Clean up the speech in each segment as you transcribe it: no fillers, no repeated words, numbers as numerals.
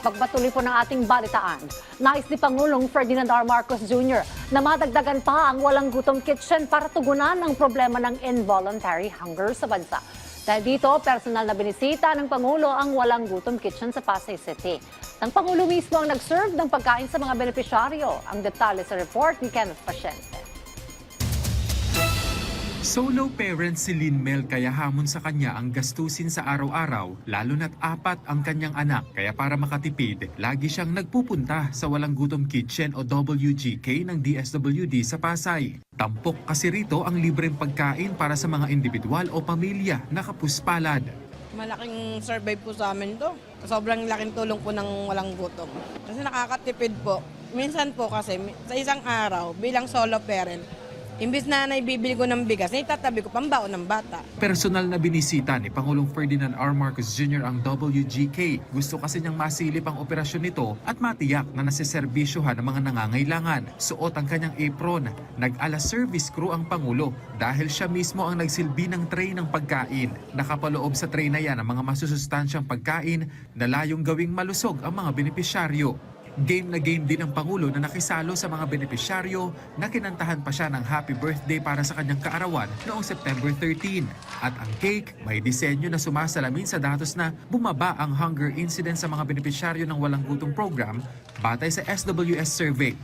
Pagpatuloy po ng ating balitaan, nais ni Pangulong Ferdinand R. Marcos Jr. na madagdagan pa ang walang gutom kitchen para tugunan ang problema ng involuntary hunger sa bansa. Dahil dito, personal na binisita ng Pangulo ang walang gutom kitchen sa Pasay City. Ang Pangulo mismo ang nag-serve ng pagkain sa mga benepisyaryo. Ang detalye sa report ni Kenneth Pasyente. Solo parent si Lynn Mel kaya hamon sa kanya ang gastusin sa araw-araw, lalo na't 4 ang kanyang anak. Kaya para makatipid, lagi siyang nagpupunta sa Walang Gutom Kitchen o WGK ng DSWD sa Pasay. Tampok kasi rito ang libreng pagkain para sa mga individual o pamilya na kapuspalad. Malaking survey po sa amin to. Sobrang laking tulong po ng Walang Gutom. Kasi nakakatipid po. Minsan po kasi sa isang araw bilang solo parent, imbis na naibibili ko ng bigas, naitatabi ko pambaon ng bata. Personal na binisita ni Pangulong Ferdinand R. Marcos Jr. ang WGK. Gusto kasi niyang masilip ang operasyon nito at matiyak na nasiservisyohan ang mga nangangailangan. Suot ang kanyang apron. Nag-ala service crew ang Pangulo dahil siya mismo ang nagsilbi ng tray ng pagkain. Nakapaloob sa tray na yan ang mga masusustansyang pagkain na layong gawing malusog ang mga benepisyaryo. Game na game din ang Pangulo na nakisalo sa mga benepisyaryo na kinantahan pa siya ng happy birthday para sa kanyang kaarawan noong September 13. At ang cake may disenyo na sumasalamin sa datos na bumaba ang hunger incidence sa mga benepisyaryo ng Walang Gutom program batay sa SWS survey.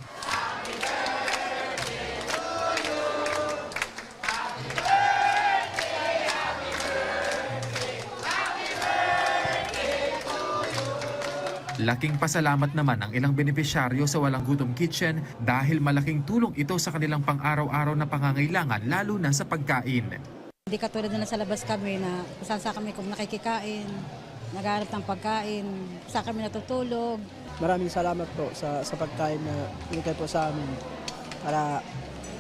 Laking pasalamat naman ang ilang benepisyaryo sa Walang Gutom Kitchen dahil malaking tulong ito sa kanilang pang-araw-araw na pangangailangan lalo na sa pagkain. Hindi katulad na sa labas kami na saan kami kung nakikikain, naghahanap ng pagkain, saan kami natutulog. Maraming salamat po sa pagkain na binigay po sa amin para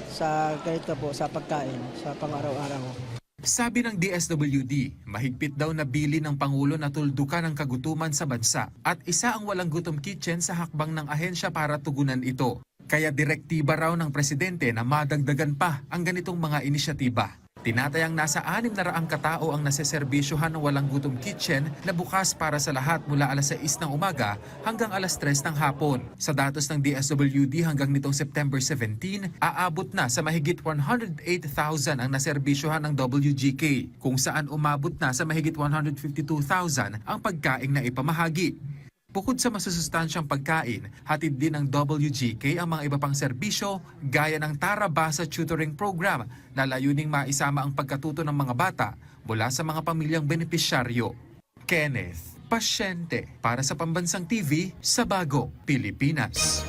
sa ganito po sa pagkain sa pang-araw-araw. Sabi ng DSWD, mahigpit daw na bili ng Pangulo na tuldukan ang kagutuman sa bansa at isa ang Walang Gutom Kitchen sa hakbang ng ahensya para tugunan ito. Kaya direktiba raw ng Presidente na madagdagan pa ang ganitong mga inisyatiba. Tinatayang nasa 600 katao ang naseserbisyohan ng Walang Gutom Kitchen na bukas para sa lahat mula alas 6 ng umaga hanggang alas 3 ng hapon. Sa datos ng DSWD hanggang nitong September 17, aabot na sa mahigit 108,000 ang naserbisyohan ng WGK, kung saan umabot na sa mahigit 152,000 ang pagkaing na ipamahagi. Bukod sa masusustansyang pagkain, hatid din ng WGK ang mga iba pang serbisyo gaya ng Tara Basa Tutoring Program na layuning maisama ang pagkatuto ng mga bata mula sa mga pamilyang benepisyaryo. Kenneth Pasyente para sa Pambansang TV sa Bagong Pilipinas.